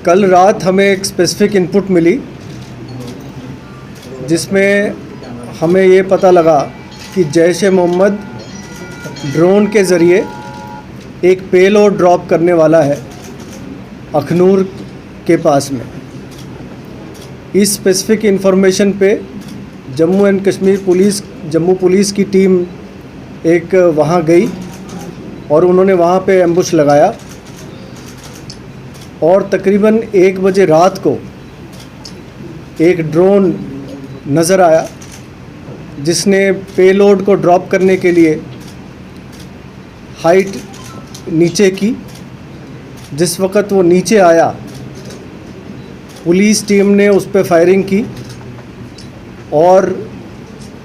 कल रात हमें एक स्पेसिफिक इनपुट मिली जिसमें हमें ये पता लगा कि जैश ए मोहम्मद ड्रोन के ज़रिए एक पेलोड ड्रॉप करने वाला है अखनूर के पास में। इस स्पेसिफिक इंफॉर्मेशन पे Jammu and Kashmir police, Jammu police की टीम एक वहाँ गई और उन्होंने वहाँ पे एम्बुश लगाया और तकरीबन 1 बजे रात को एक ड्रोन नज़र आया जिसने पेलोड को ड्रॉप करने के लिए हाइट नीचे की। जिस वक़्त वो नीचे आया, पुलिस टीम ने उस पर फायरिंग की और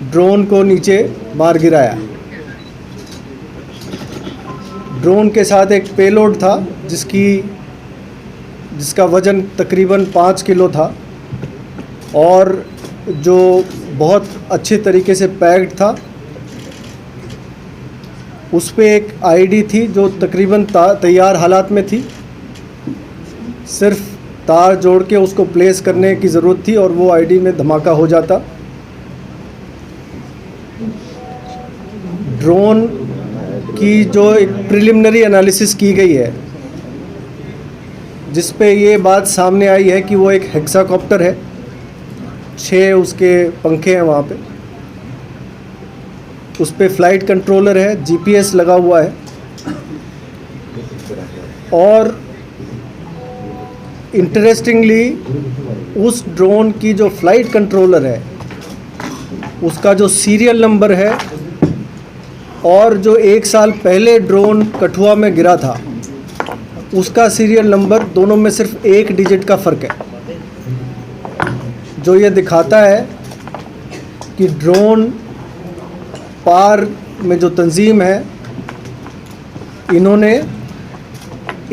ड्रोन को नीचे मार गिराया। ड्रोन के साथ एक पेलोड था जिसका वज़न तकरीबन 5 किलो था और जो बहुत अच्छे तरीके से पैक्ड था। उस पे एक आईडी थी जो तकरीबन तैयार हालात में थी, सिर्फ तार जोड़ के उसको प्लेस करने की ज़रूरत थी और वो आईडी में धमाका हो जाता। ड्रोन की जो एक प्रिलिमिनरी एनालिसिस की गई है जिस पे ये बात सामने आई है कि वो एक हेक्साकॉप्टर है, 6 उसके पंखे हैं वहाँ पे, उस पे फ़्लाइट कंट्रोलर है, जीपीएस लगा हुआ है और इंटरेस्टिंगली उस ड्रोन की जो फ़्लाइट कंट्रोलर है उसका जो सीरियल नंबर है और जो 1 साल पहले ड्रोन कठुआ में गिरा था उसका सीरियल नंबर, दोनों में सिर्फ 1 डिजिट का फ़र्क है, जो ये दिखाता है कि ड्रोन पार में जो तंजीम है, इन्होंने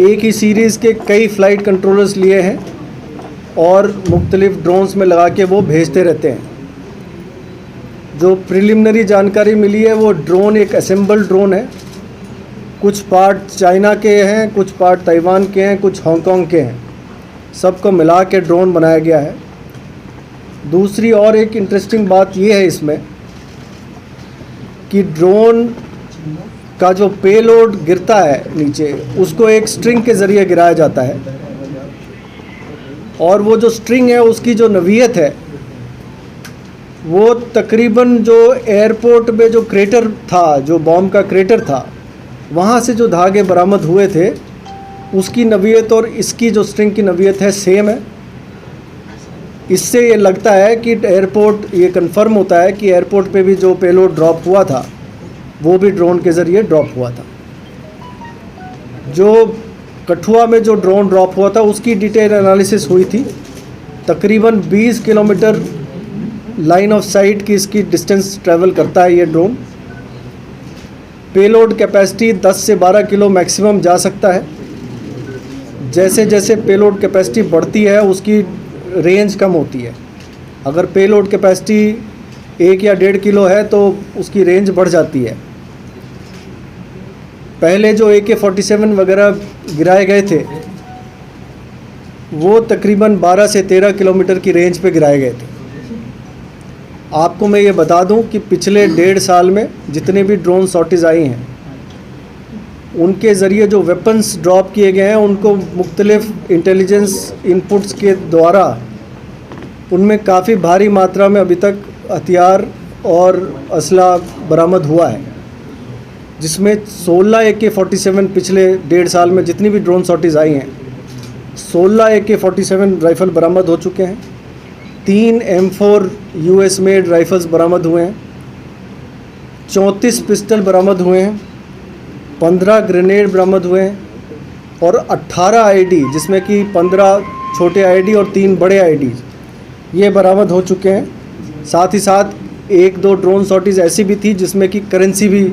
एक ही सीरीज़ के कई फ़्लाइट कंट्रोलर्स लिए हैं और मुख्तलिफ़ ड्रोन्स में लगा के वो भेजते रहते हैं। जो प्रिलिमिनरी जानकारी मिली है वो ड्रोन एक असेंबल ड्रोन है, कुछ पार्ट चाइना के हैं, कुछ पार्ट ताइवान के हैं, कुछ हांगकांग के हैं, सबको मिला के ड्रोन बनाया गया है। दूसरी और एक इंटरेस्टिंग बात ये है इसमें कि ड्रोन का जो पेलोड गिरता है नीचे, उसको एक स्ट्रिंग के ज़रिए गिराया जाता है और वो जो स्ट्रिंग है उसकी जो नवीयत है वो तकरीबन जो एयरपोर्ट में जो क्रेटर था, जो बॉम्ब का क्रेटर था, वहाँ से जो धागे बरामद हुए थे उसकी नवीयत और इसकी जो स्ट्रिंग की नवीयत है सेम है। इससे ये लगता है कि एयरपोर्ट, ये कंफर्म होता है कि एयरपोर्ट पे भी जो पेलोड ड्रॉप हुआ था वो भी ड्रोन के ज़रिए ड्रॉप हुआ था। जो कठुआ में जो ड्रोन ड्रॉप हुआ था उसकी डिटेल एनालिसिस हुई थी। तकरीबन 20 किलोमीटर लाइन ऑफ साइट की इसकी डिस्टेंस ट्रैवल करता है ये ड्रोन। पेलोड कैपेसिटी 10 से 12 किलो मैक्सिमम जा सकता है। जैसे जैसे पेलोड कैपेसिटी बढ़ती है उसकी रेंज कम होती है। अगर पेलोड कैपेसिटी 1 या 1.5 किलो है तो उसकी रेंज बढ़ जाती है। पहले जो AK-47 वगैरह गिराए गए थे वो तकरीबन 12 से 13 किलोमीटर की रेंज पे गिराए गए थे। आपको मैं ये बता दूं कि पिछले 1.5 साल में जितने भी ड्रोन सॉर्टीज़ आई हैं उनके ज़रिए जो वेपन्स ड्रॉप किए गए हैं उनको मुख्तलिफ इंटेलिजेंस इनपुट्स के द्वारा उनमें काफ़ी भारी मात्रा में अभी तक हथियार और असला बरामद हुआ है, जिसमें 16 AK-47 पिछले 1.5 साल में जितनी भी ड्रोन सॉर्टीज़ आई हैं 16 AK-47 राइफ़ल बरामद हो चुके हैं। 3 M4 US मेड राइफ़ल्स बरामद हुए हैं, 34 पिस्टल बरामद हुए हैं, 15 ग्रेनेड बरामद हुए हैं और 18 आईडी, जिसमें कि 15 छोटे आईडी और 3 बड़े आईडी ये बरामद हो चुके हैं। साथ ही साथ 1-2 ड्रोन सॉर्टीज़ ऐसी भी थी जिसमें कि करेंसी भी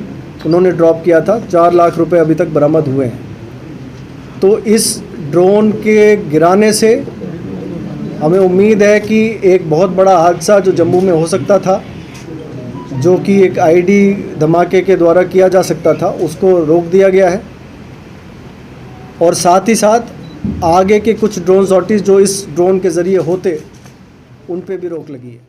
उन्होंने ड्रॉप किया था। 4 लाख रुपए अभी तक बरामद हुए हैं। तो इस ड्रोन के गिराने से हमें उम्मीद है कि एक बहुत बड़ा हादसा जो जम्मू में हो सकता था, जो कि एक आईडी धमाके के द्वारा किया जा सकता था, उसको रोक दिया गया है। और साथ ही साथ आगे के कुछ ड्रोन सॉर्टीज़ जो इस ड्रोन के ज़रिए होते, उन पे भी रोक लगी है।